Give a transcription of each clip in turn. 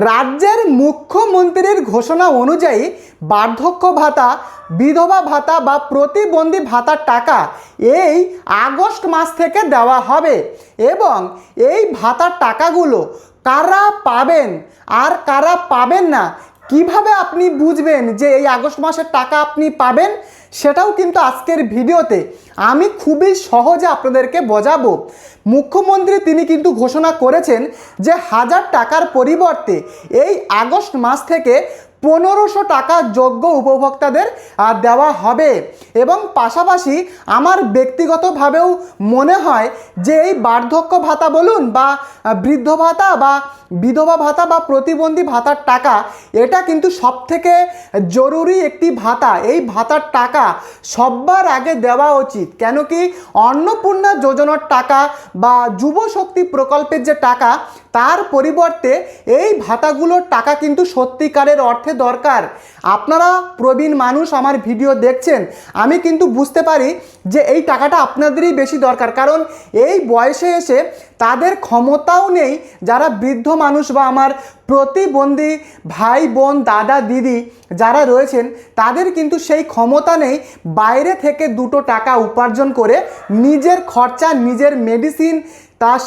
রাজ্যের মুখ্যমন্ত্রীর ঘোষণা অনুযায়ী বার্ধক্য ভাতা, বিধবা ভাতা বা প্রতিবন্ধী ভাতার টাকা এই আগস্ট মাস থেকে দেওয়া হবে এবং এই ভাতার টাকাগুলো কারা পাবেন আর কারা পাবেন না, কিভাবে আপনি বুঝবেন যে এই আগস্ট মাসের টাকা আপনি পাবেন, সেটাও কিন্তু আজকের ভিডিওতে আমি খুবই সহজে আপনাদেরকে বোঝাবো। মুখ্যমন্ত্রী তিনি কিন্তু ঘোষণা করেছেন যে 1000 টাকার পরিবর্তে এই আগস্ট মাস থেকে 1500 টাকা যোগ্য উপভোক্তাদের দেওয়া হবে এবং পাশাপাশি আমার ব্যক্তিগতভাবেও মনে হয় যে এই বার্ধক্য ভাতা বলুন বা বৃদ্ধ ভাতা বা বিধবা ভাতা বা প্রতিবন্ধী ভাতার টাকা, এটা কিন্তু সবথেকে জরুরি একটি ভাতা। এই ভাতার টাকা সবার আগে দেওয়া উচিত, কেন কি অন্নপূর্ণা যোজনার টাকা বা যুব শক্তি প্রকল্পের যে টাকা, তার পরিবর্তে এই ভাতাগুলোর টাকা কিন্তু সত্যিকারের অর্থে দরকার। আপনারা প্রবীণ মানুষ আমার ভিডিও দেখছেন, আমি কিন্তু বুঝতে পারি যে এই টাকাটা আপনাদেরই বেশি দরকার, কারণ এই বয়সে এসে তাদের ক্ষমতাও নেই। যারা বৃদ্ধ মানুষ বা আমার প্রতিবন্ধী ভাই বোন দাদা দিদি যারা রয়েছেন, তাদের কিন্তু সেই ক্ষমতা নেই বাইরে থেকে 2 টাকা উপার্জন করে নিজের খরচা, নিজের মেডিসিন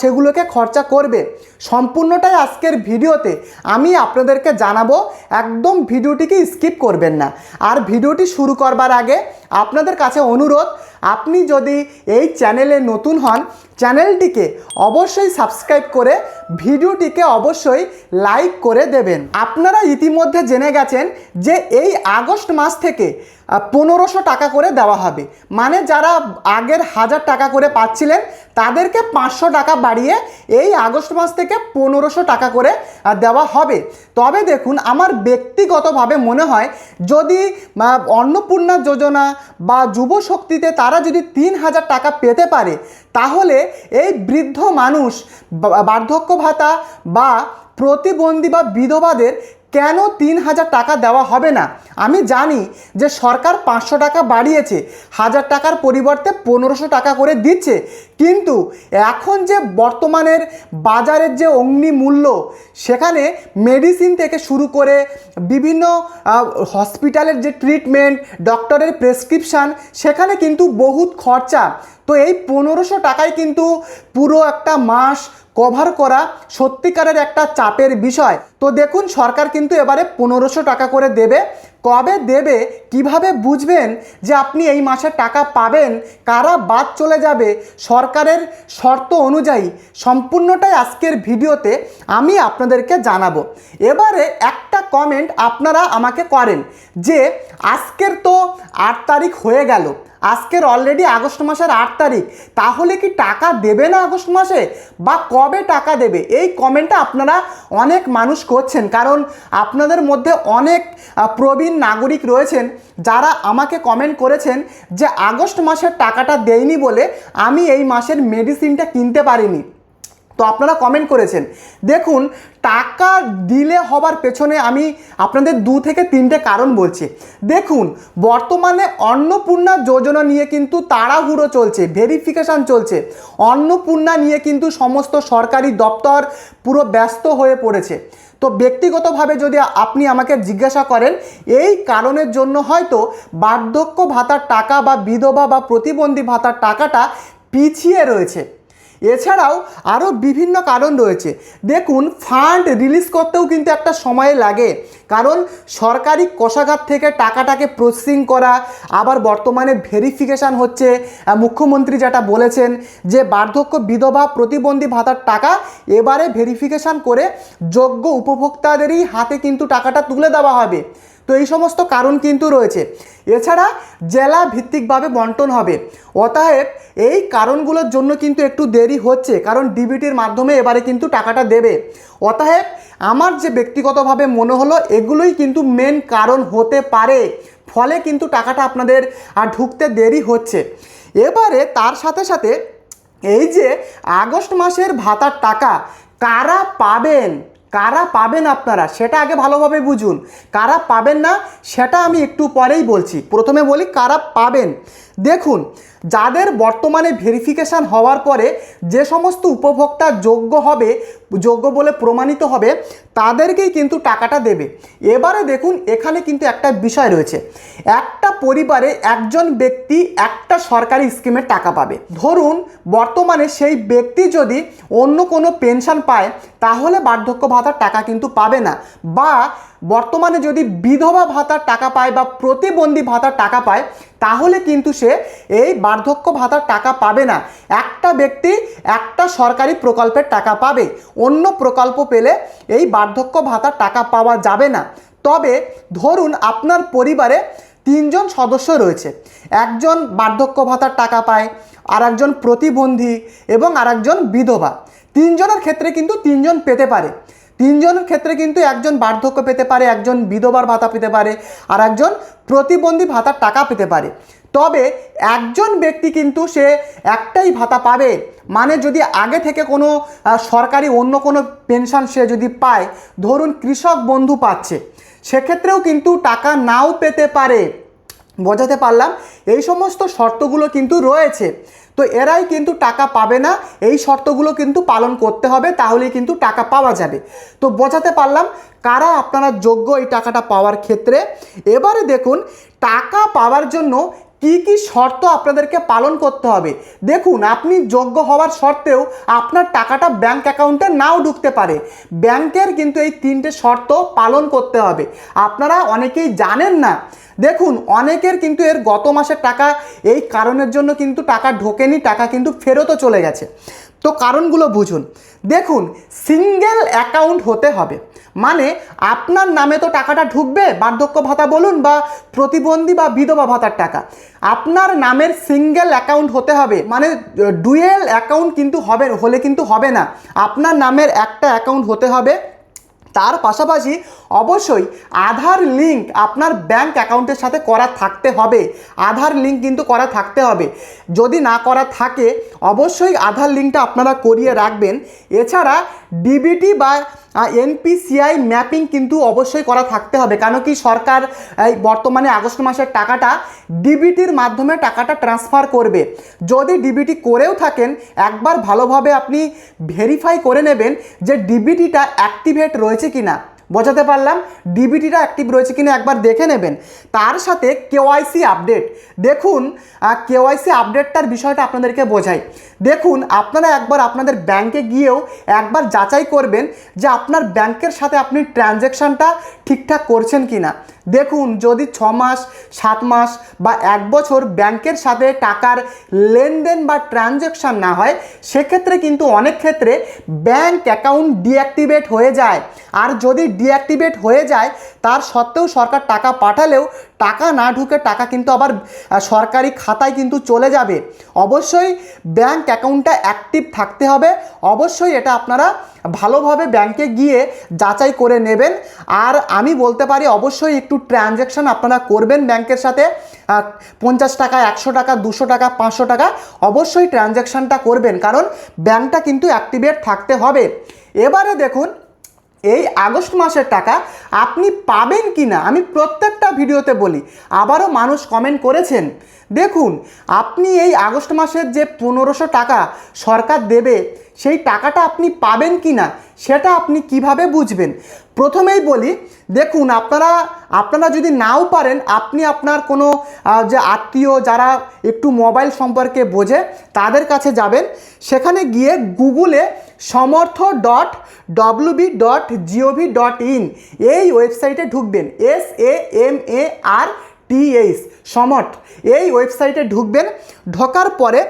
সেগুলোকে খরচা করবে। সম্পূর্ণটাই আজকের ভিডিওতে আমি আপনাদেরকে জানাবো, একদম ভিডিওটিকে স্কিপ করবেন না। আর ভিডিওটি শুরু করবার আগে আপনাদের কাছে অনুরোধ, আপনি যদি এই চ্যানেলে নতুন হন, চ্যানেলটিকে অবশ্যই সাবস্ক্রাইব করে ভিডিওটিকে অবশ্যই লাইক করে দেবেন। আপনারা ইতিমধ্যে জেনে গেছেন যে এই আগস্ট মাস থেকে 1500 টাকা করে দেওয়া হবে, মানে যারা আগের 1000 টাকা করে পাচ্ছিলেন তাদেরকে 500 টাকা বাড়িয়ে এই আগস্ট মাস থেকে 1500 টাকা করে দেওয়া হবে। তবে দেখুন, আমার ব্যক্তিগতভাবে মনে হয় যদি অন্নপূর্ণা যোজনা বা যুব শক্তিতে তারা যদি 3000 টাকা পেতে পারে, তাহলে এই বৃদ্ধ মানুষ বার্ধক্য ভাতা বা প্রতিবন্ধী বা বিধবাদের কেন 3000 টাকা দেওয়া হবে না? আমি জানি যে সরকার 500 টাকা বাড়িয়েছে, 1000 টাকার পরিবর্তে 1500 টাকা করে দিচ্ছে, কিন্তু এখন যে বর্তমানের বাজারের যে অগ্নি মূল্য, সেখানে মেডিসিন থেকে শুরু করে বিভিন্ন হসপিটালের যে ট্রিটমেন্ট, ডক্টরের প্রেসক্রিপশান, সেখানে কিন্তু বহুত খরচা। তো এই 1500 টাকায় কিন্তু পুরো একটা মাস কভার করা সত্যিকারের একটা চাপের বিষয়। তো দেখুন, সরকার কিন্তু এবারে 1500 টাকা করে দেবে। কবে দেবে, কিভাবে বুঝবেন যে আপনি এই মাসে টাকা পাবেন, কারা বাদ চলে যাবে সরকারের শর্ত অনুযায়ী, সম্পূর্ণটাই আজকের ভিডিওতে আমি আপনাদেরকে জানাবো। এবারে একটা কমেন্ট আপনারা আমাকে করেন যে আজকের তো 8 তারিখ হয়ে গেল, আজকের অলরেডি আগস্ট মাসের 8 তারিখ, তাহলে কি টাকা দেবে না আগস্ট মাসে, বা কবে টাকা দেবে? এই কমেন্টটা আপনারা অনেক মানুষ করছেন, কারণ আপনাদের মধ্যে অনেক প্রবীণ নাগরিক রয়েছেন যারা আমাকে কমেন্ট করেছেন যে আগস্ট মাসের টাকাটা দেয়নি বলে আমি এই মাসের মেডিসিনটা কিনতে পারিনি। তো আপনারা কমেন্ট করেছেন। দেখুন, টাকা দিলে হবার পেছনে আমি আপনাদের 2 থেকে 3টে কারণ বলছি। দেখুন, বর্তমানে অন্নপূর্ণা যোজনা নিয়ে কিন্তু তাড়াহুড়ো চলছে, ভেরিফিকেশান চলছে। অন্নপূর্ণা নিয়ে কিন্তু সমস্ত সরকারি দপ্তর পুরো ব্যস্ত হয়ে পড়েছে। তো ব্যক্তিগতভাবে যদি আপনি আমাকে জিজ্ঞাসা করেন, এই কারণের জন্য হয়তো বার্ধক্য ভাতার টাকা বা বিধবা বা প্রতিবন্ধী ভাতার টাকাটা পিছিয়ে রয়েছে। এছাড়াও আরও বিভিন্ন কারণ রয়েছে। দেখুন, ফান্ড রিলিজ করতেও কিন্তু একটা সময় লাগে, কারণ সরকারি কোষাগার থেকে টাকাটাকে প্রসেসিং করা, আবার বর্তমানে ভেরিফিকেশান হচ্ছে। মুখ্যমন্ত্রী যেটা বলেছেন যে বার্ধক্য বিধবা প্রতিবন্ধী ভাতার টাকা এবারে ভেরিফিকেশান করে যোগ্য উপভোক্তাদেরই হাতে কিন্তু টাকাটা তুলে দেওয়া হবে। তো এই সমস্ত কারণ কিন্তু রয়েছে। এছাড়া জেলা ভিত্তিকভাবে বন্টন হবে, অতএব এই কারণগুলোর জন্য কিন্তু একটু দেরি হচ্ছে, কারণ ডিবিটির মাধ্যমে এবারে কিন্তু টাকাটা দেবে। অতএব আমার যে ব্যক্তিগতভাবে মনে হলো এগুলোই কিন্তু মেন কারণ হতে পারে, ফলে কিন্তু টাকাটা আপনাদের ঢুকতে দেরি হচ্ছে। এবারে তার সাথে সাথে এই যে আগস্ট মাসের ভাতার টাকা কারা পাবেন, কারা পাবেন আপনারা সেটা আগে ভালোভাবে বুঝুন। কারা পাবেন না সেটা আমি একটু পরেই বলছি, প্রথমে বলি কারা পাবেন। দেখুন, যাদের বর্তমানে ভেরিফিকেশান হওয়ার পরে যে সমস্ত উপভোক্তা যোগ্য বলে প্রমাণিত হবে তাদেরকেই কিন্তু টাকাটা দেবে। এবারে দেখুন, এখানে কিন্তু একটা বিষয় রয়েছে, একটা পরিবারে একজন ব্যক্তি একটা সরকারি স্কিমের টাকা পাবে। ধরুন বর্তমানে সেই ব্যক্তি যদি অন্য কোনো পেনশন পায় তাহলে বার্ধক্য ভাতার টাকা কিন্তু পাবে না, বা বর্তমানে যদি বিধবা ভাতার টাকা পায় বা প্রতিবন্ধী ভাতার টাকা পায় তাহলে কিন্তু সে এই বার্ধক্য ভাতার টাকা পাবে না। একটা ব্যক্তি একটা সরকারি প্রকল্পের টাকা পাবে, অন্য প্রকল্প পেলে এই বার্ধক্য ভাতার টাকা পাওয়া যাবে না। তবে ধরুন আপনার পরিবারে 3 জন সদস্য রয়েছে, একজন বার্ধক্য ভাতার টাকা পায়, আর একজন প্রতিবন্ধী এবং আর একজন বিধবা। 3 জনের ক্ষেত্রে কিন্তু 3 জন পেতে পারে। 3 জনের ক্ষেত্রে কিন্তু একজন বার্ধক্য পেতে পারে, একজন বিধবার ভাতা পেতে পারে, আর একজন প্রতিবন্ধী ভাতার টাকা পেতে পারে। তবে একজন ব্যক্তি কিন্তু সে একটাই ভাতা পাবে। মানে যদি আগে থেকে কোনো সরকারি অন্য কোনো পেনশন সে যদি পায়, ধরুন কৃষক বন্ধু পাচ্ছে, সেক্ষেত্রেও কিন্তু টাকা নাও পেতে পারে। বোঝাতে পারলাম? এই সমস্ত শর্তগুলো কিন্তু রয়েছে, তো এরাই কিন্তু টাকা পাবে না। এই শর্তগুলো কিন্তু পালন করতে হবে, তাহলেই কিন্তু টাকা পাওয়া যাবে। তো বোঝাতে পারলাম কারা আপনারা যোগ্য এই টাকাটা পাওয়ার ক্ষেত্রে। এবারে দেখুন, টাকা পাওয়ার জন্য কি কি শর্ত আপনাদেরকে পালন করতে হবে। দেখুন, আপনি যোগ্য হওয়ার সত্ত্বেও আপনার টাকাটা ব্যাংক অ্যাকাউন্টে নাও ঢুকতে পারে। ব্যাংকের কিন্তু এই 3টে শর্ত পালন করতে হবে। আপনারা অনেকেই জানেন না। দেখুন, অনেকের কিন্তু এর গত মাসের টাকা এই কারণের জন্য কিন্তু টাকা ঢোকেনি, টাকা কিন্তু ফেরতও চলে গেছে। তো কারণগুলো বুঝুন। দেখুন, সিঙ্গেল অ্যাকাউন্ট হতে হবে, মানে আপনার নামে তো টাকাটা ঢুকবে, বার্ধক্য ভাতা বলুন বা প্রতিবন্ধী বা বিধবা ভাতার টাকা আপনার নামের সিঙ্গেল অ্যাকাউন্ট হতে হবে। মানে ডুয়েল অ্যাকাউন্ট কিন্তু হলে কিন্তু হবে না, আপনার নামের একটা অ্যাকাউন্ট হতে হবে। তার পাশাপাশি অবশ্যই আধার লিঙ্ক আপনার ব্যাংক অ্যাকাউন্টের সাথে করা থাকতে হবে। আধার লিঙ্ক কিন্তু করা থাকতে হবে। যদি না করা থাকে অবশ্যই আধার লিঙ্কটা আপনারা করিয়ে রাখবেন। এছাড়া ডিবিটি বা এনপিসিআই ম্যাপিং কিন্তু অবশ্যই করা থাকতে হবে, কারণ কি সরকার এই বর্তমানে আগস্ট মাসের টাকাটা ডিবিটির মাধ্যমে টাকাটা ট্রান্সফার করবে। যদি ডিবিটি করেও থাকেন একবার ভালোভাবে আপনি ভেরিফাই করে নেবেন যে ডিবিটিটা অ্যাক্টিভেট রয়েছে কিনা। বোঝাতে পারলাম? ডিবিটিটা অ্যাক্টিভ রয়েছে কিনা একবার দেখে নেবেন। তার সাথে কেওয়াইসি আপডেট। দেখুন, কেওয়াইসি আপডেটটার বিষয়টা আপনাদেরকে বোঝাই। দেখুন, আপনারা একবার আপনাদের ব্যাংকে গিয়েও একবার যাচাই করবেন যে আপনার ব্যাংকের সাথে আপনি ট্রানজ্যাকশানটা ঠিকঠাক করছেন কিনা। দেখুন, যদি 6 মাস 7 মাস বা 1 বছর ব্যাংকের সাথে টাকার লেনদেন বা ট্রানজ্যাকশান না হয়, সেক্ষেত্রে কিন্তু অনেক ক্ষেত্রে ব্যাংক অ্যাকাউন্ট ডিঅ্যাক্টিভেট হয়ে যায়। আর যদি ডিঅ্যাক্টিভেট হয়ে যায় তার সত্ত্বেও সরকার টাকা পাঠালেও টাকা না ঢুকে টাকা কিন্তু আবার সরকারি খাতায় কিন্তু চলে যাবে। অবশ্যই ব্যাংক অ্যাকাউন্টটা অ্যাক্টিভ থাকতে হবে। অবশ্যই এটা আপনারা ভালোভাবে ব্যাংকে গিয়ে যাচাই করে নেবেন। আর আমি বলতে পারি অবশ্যই একটু ট্রানজ্যাকশান আপনারা করবেন ব্যাংকের সাথে। 50 টাকা, 100 টাকা, 200 টাকা, 500 টাকা অবশ্যই ট্রানজ্যাকশানটা করবেন, কারণ ব্যাংকটা কিন্তু অ্যাক্টিভেট থাকতে হবে। এবারে দেখুন, এই আগস্ট মাসের টাকা আপনি পাবেন কি না আমি প্রত্যেকটা ভিডিওতে বলি, আবারও মানুষ কমেন্ট করেছেন। দেখুন, আপনি এই আগস্ট মাসের যে 1500 টাকা সরকার দেবে সেই টাকাটা আপনি পাবেন কি না সেটা আপনি কিভাবে বুঝবেন। প্রথমেই বলি, দেখুন আপনারা যদি নাও পারেন, আপনি আপনার কোনো যে আত্মীয় যারা একটু মোবাইল সম্পর্কে বোঝে তাদের কাছে যাবেন। সেখানে গিয়ে গুগলে samorth.wb.gov.in এই ওয়েবসাইটে ঢুকবেন। SAMARTH সমর্থ এই ওয়েবসাইটে ঢুকবেন। ঢোকার পরে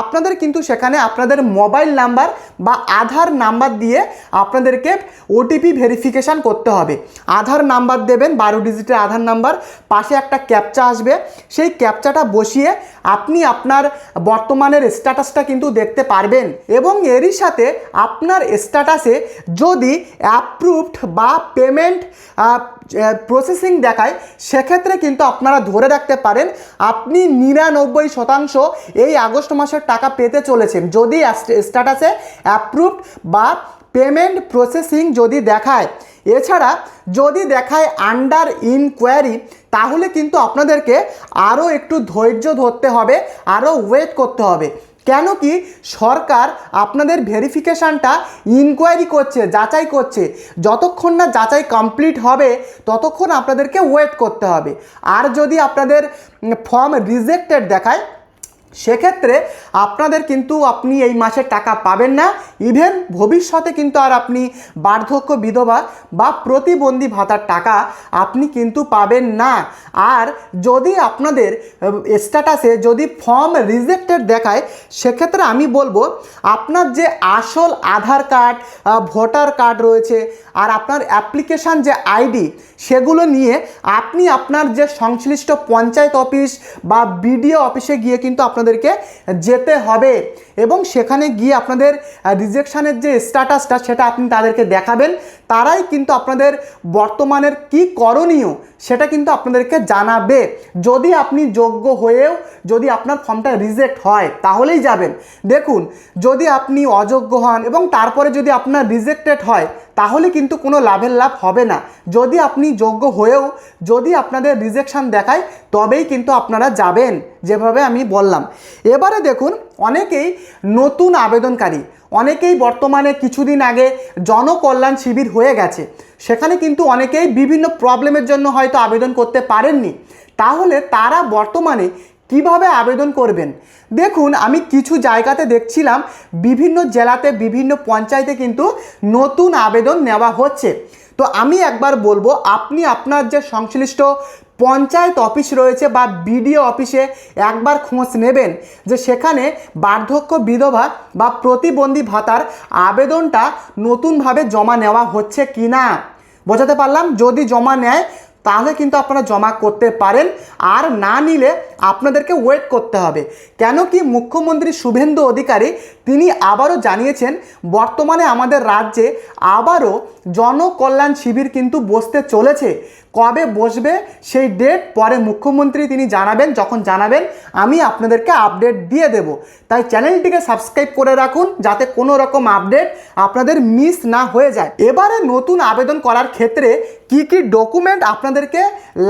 আপনাদের কিন্তু সেখানে আপনাদের মোবাইল নাম্বার বা আধার নাম্বার দিয়ে আপনাদেরকে ওটিপি ভেরিফিকেশান করতে হবে। আধার নাম্বার দেবেন, 12 ডিজিটের আধার নাম্বার, পাশে একটা ক্যাপচা আসবে। সেই ক্যাপচাটা বসিয়ে আপনি আপনার বর্তমানের স্ট্যাটাসটা কিন্তু দেখতে পারবেন। এবং এরই সাথে আপনার স্ট্যাটাসে যদি অ্যাপ্রুভড বা পেমেন্ট প্রসেসিং দেখায়, সেক্ষেত্রে কিন্তু আপনারা ধরে রাখতে পারেন আপনি 99% এই আগস্ট মাসের টাকা পেতে চলেছেন, যদি স্ট্যাটাসে অ্যাপ্রুভড বা পেমেন্ট প্রসেসিং যদি দেখায়। এছাড়া যদি দেখায় আন্ডার ইনকোয়ারি, তাহলে কিন্তু আপনাদেরকে আরও একটু ধৈর্য ধরতে হবে, আরও ওয়েট করতে হবে। কেন কি সরকার আপনাদের ভেরিফিকেশানটা ইনকোয়ারি করছে, যাচাই করছে। যতক্ষণ না যাচাই কমপ্লিট হবে ততক্ষণ আপনাদেরকে ওয়েট করতে হবে। আর যদি আপনাদের ফর্ম রিজেক্টেড দেখায় সেক্ষেত্রে আপনাদের কিন্তু আপনি এই মাসের টাকা পাবেন না। ইভেন ভবিষ্যতে কিন্তু আর আপনি বার্ধক্য বিধবা বা প্রতিবন্ধী ভাতার টাকা আপনি কিন্তু পাবেন না। আর যদি আপনাদের স্ট্যাটাসে যদি ফর্ম রিজেক্টেড দেখায় সেক্ষেত্রে আমি বলবো আপনার যে আসল আধার কার্ড, ভোটার কার্ড রয়েছে আর আপনার অ্যাপ্লিকেশান যে আইডি, সেগুলো নিয়ে আপনি আপনার যে সংশ্লিষ্ট পঞ্চায়েত অফিস বা বিডিও অফিসে গিয়ে কিন্তু আপনাদেরকে যেতে হবে এবং সেখানে গিয়ে আপনাদের রিজেকশানের যে স্ট্যাটাসটা সেটা আপনি তাদেরকে দেখাবেন। তারাই কিন্তু আপনাদের বর্তমানের কি করণীয় সেটা কিন্তু আপনাদেরকে জানাবে। যদি আপনি যোগ্য হয়েও যদি আপনার ফর্মটা রিজেক্ট হয় তাহলেই যাবেন। দেখুন, যদি আপনি অযোগ্য হন এবং তারপরে যদি আপনার রিজেক্টেড হয় তাহলে কিন্তু কোনো লাভের লাভ হবে না। যদি আপনি যোগ্য হয়েও যদি আপনাদের রিজেকশান দেখায় তবেই কিন্তু আপনারা যাবেন, যেভাবে আমি বললাম। এবারে দেখুন, অনেকেই নতুন আবেদনকারী, অনেকেই বর্তমানে কিছুদিন আগে জনকল্যাণ শিবির হয়ে গেছে, সেখানে কিন্তু অনেকেই বিভিন্ন প্রবলেমের জন্য হয়তো আবেদন করতে পারেননি। তাহলে তারা বর্তমানে কিভাবে আবেদন করবেন? দেখুন, আমি কিছু জায়গাতে দেখছিলাম বিভিন্ন জেলাতে বিভিন্ন পঞ্চায়েতে কিন্তু নতুন আবেদন নেওয়া হচ্ছে। তো আমি একবার বলবো, আপনি আপনার যে সংশ্লিষ্ট পঞ্চায়েত অফিস রয়েছে বা বিডিও অফিসে একবার খোঁজ নেবেন যে সেখানে বার্ধক্য বিধবা বা প্রতিবন্ধী ভাতার আবেদনটা নতুনভাবে জমা নেওয়া হচ্ছে কি না। বোঝাতে পারলাম? যদি জমা নেয় তাহলে কিন্তু আপনারা জমা করতে পারেন, আর না নিলে আপনাদেরকে ওয়েট করতে হবে। কেন কি মুখ্যমন্ত্রী শুভেন্দু অধিকারী তিনি আবারও জানিয়েছেন বর্তমানে আমাদের রাজ্যে আবারও জনকল্যাণ শিবির কিন্তু বসতে চলেছে। কবে বসবে সেই ডেট পরে মুখ্যমন্ত্রী তিনি জানাবেন, যখন জানাবেন আমি আপনাদেরকে আপডেট দিয়ে দেব। তাই চ্যানেলটিকে সাবস্ক্রাইব করে রাখুন যাতে কোনো রকম আপডেট আপনাদের মিস না হয়ে যায়। এবারে নতুন আবেদন করার ক্ষেত্রে কি কি ডকুমেন্ট আপনাদেরকে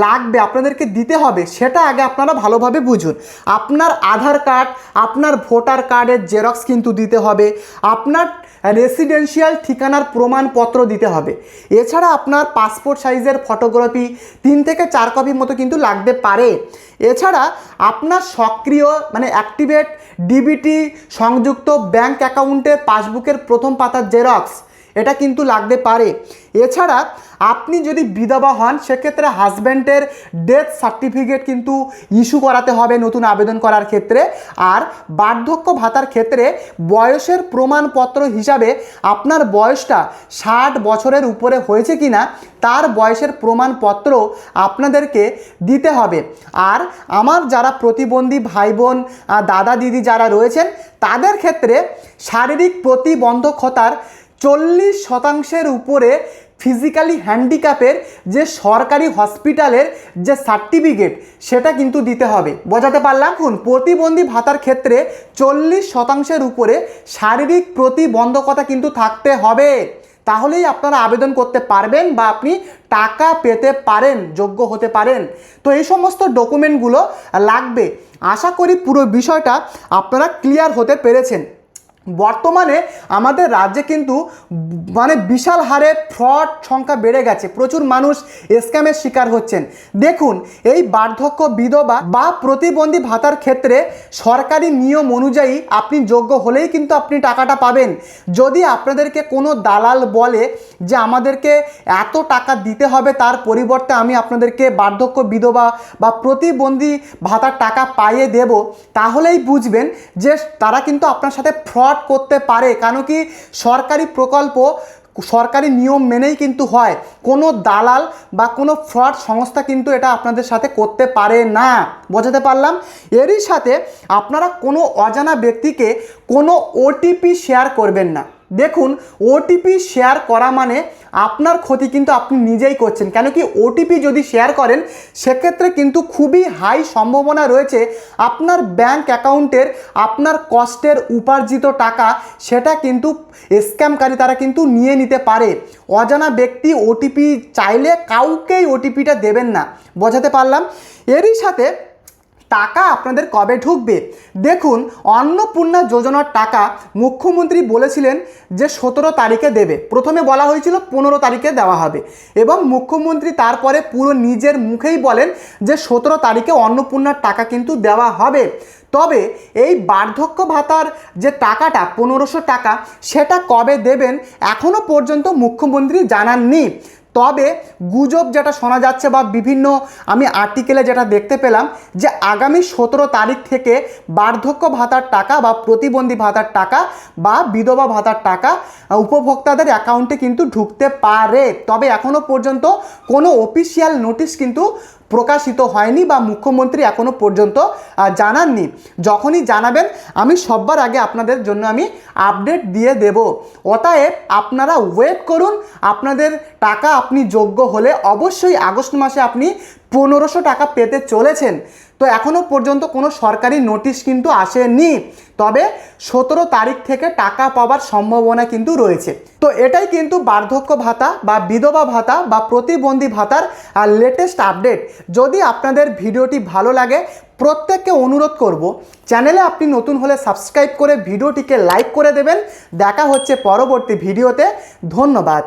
লাগবে, আপনাদেরকে দিতে হবে সেটা আগে আপনারা ভালোভাবে বুঝুন। আপনার আধার কার্ড, আপনার ভোটার কার্ডের জেরক্স কিন্তু দিতে হবে, আপনার রেসিডেন্সিয়াল ঠিকানার প্রমাণপত্র দিতে হবে, এছাড়া আপনার পাসপোর্ট সাইজের ফটোগ্রাফি 3 থেকে 4 কপি মতো কিন্তু লাগতে পারে। এছাড়া আপনার সক্রিয় মানে অ্যাক্টিভেট ডিবিটি সংযুক্ত ব্যাংক অ্যাকাউন্টের পাসবুকের প্রথম পাতার জেরক্স এটা কিন্তু লাগতে পারে। এছাড়া আপনি যদি বিধবা হন সেক্ষেত্রে হাজব্যান্ডের ডেথ সার্টিফিকেট কিন্তু ইস্যু করাতে হবে নতুন আবেদন করার ক্ষেত্রে। আর বার্ধক্য ভাতার ক্ষেত্রে বয়সের প্রমাণপত্র হিসাবে আপনার বয়সটা 60 বছরের উপরে হয়েছে কি না তার বয়সের প্রমাণপত্র আপনাদেরকে দিতে হবে। আর আমার যারা প্রতিবন্ধী ভাই বোন, দাদা দিদি যারা রয়েছেন তাদের ক্ষেত্রে শারীরিক প্রতিবন্ধকতার 40% উপরে ফিজিক্যালি হ্যান্ডিক্যাপের যে সরকারি হসপিটালের যে সার্টিফিকেট সেটা কিন্তু দিতে হবে। বোঝাতে পারলাম? এখন প্রতিবন্ধী ভাতার ক্ষেত্রে 40% উপরে শারীরিক প্রতিবন্ধকতা কিন্তু থাকতে হবে, তাহলেই আপনারা আবেদন করতে পারবেন বা আপনি টাকা পেতে পারেন, যোগ্য হতে পারেন। তো এই সমস্ত ডকুমেন্টগুলো লাগবে। আশা করি পুরো বিষয়টা আপনারা ক্লিয়ার হতে পেরেছেন। বর্তমানে আমাদের রাজ্যে কিন্তু মানে বিশাল হারে ফ্রড সংখ্যা বেড়ে গেছে, প্রচুর মানুষ স্ক্যামের শিকার হচ্ছেন। দেখুন, এই বার্ধক্য বিধবা বা প্রতিবন্ধী ভাতার ক্ষেত্রে সরকারি নিয়ম অনুযায়ী আপনি যোগ্য হলেই কিন্তু আপনি টাকাটা পাবেন। যদি আপনাদেরকে কোনো দালাল বলে যে আমাদেরকে এত টাকা দিতে হবে তার পরিবর্তে আমি আপনাদেরকে বার্ধক্য বিধবা বা প্রতিবন্ধী ভাতার টাকা পাইয়ে দেব, তাহলেই বুঝবেন যে তারা কিন্তু আপনার সাথে ফ্রড করতে পারে। কারণ কি সরকারি প্রকল্প সরকারি নিয়ম মেনেই কিন্তু হয়, কোনো দালাল বা কোনো ফ্রড সংস্থা কিন্তু এটা আপনাদের সাথে করতে পারে না। বোঝাতে পারলাম? এরই সাথে আপনারা কোনো অজানা ব্যক্তিকে কোনো ওটিপি শেয়ার করবেন না। দেখুন, ওটিপি শেয়ার করা মানে আপনার ক্ষতি কিন্তু আপনি নিজেই করছেন। কেন কি, ওটিপি যদি শেয়ার করেন সেক্ষেত্রে কিন্তু খুবই হাই সম্ভাবনা রয়েছে আপনার ব্যাংক অ্যাকাউন্টের আপনার কষ্টের উপার্জিত টাকা সেটা কিন্তু স্ক্যামকারী তারা কিন্তু নিয়ে নিতে পারে। অজানা ব্যক্তি ওটিপি চাইলে কাউকেই ওটিপিটা দেবেন না। বোঝাতে পারলাম? এরই সাথে টাকা আপনাদের কবে ঢুকবে? দেখুন, অন্নপূর্ণা যোজনার টাকা মুখ্যমন্ত্রী বলেছিলেন যে 17 তারিখে দেবে। প্রথমে বলা হয়েছিল 15 তারিখে দেওয়া হবে এবং মুখ্যমন্ত্রী তারপরে পুরো নিজের মুখেই বলেন যে 17 তারিখে অন্নপূর্ণার টাকা কিন্তু দেওয়া হবে। তবে এই বার্ধক্য ভাতার যে টাকাটা 1500 টাকা সেটা কবে দেবেন এখনও পর্যন্ত মুখ্যমন্ত্রী জানাননি। তবে গুজব যেটা শোনা যাচ্ছে বা বিভিন্ন আমি আর্টিকেলে যেটা দেখতে পেলাম যে আগামী 17 তারিখ থেকে বার্ধক্য ভাতার টাকা বা প্রতিবন্ধী ভাতার টাকা বা বিধবা ভাতার টাকা উপভোক্তাদের অ্যাকাউন্টে কিন্তু ঢুকতে পারে। তবে এখনও পর্যন্ত কোনো অফিসিয়াল নোটিশ কিন্তু প্রকাশিত হয়নি বা মুখ্যমন্ত্রী এখনও পর্যন্ত জানাননি। যখনই জানাবেন আমি সবার আগে আপনাদের জন্য আমি আপডেট দিয়ে দেব। অতএব আপনারা ওয়েট করুন, আপনাদের টাকা আপনি যোগ্য হলে অবশ্যই আগস্ট মাসে আপনি 1500 টাকা পেতে চলেছেন। তো এখনও পর্যন্ত কোনো সরকারি নোটিশ কিন্তু আসেনি, তবে 17 তারিখ থেকে টাকা পাওয়ার সম্ভাবনা কিন্তু রয়েছে। তো এটাই কিন্তু বার্ধক্য ভাতা বা বিধবা ভাতা বা প্রতিবন্ধী ভাতার লেটেস্ট আপডেট। যদি আপনাদের ভিডিওটি ভালো লাগে প্রত্যেককে অনুরোধ করব, চ্যানেলে আপনি নতুন হলে সাবস্ক্রাইব করে ভিডিওটিকে লাইক করে দেবেন। দেখা হচ্ছে পরবর্তী ভিডিওতে। ধন্যবাদ।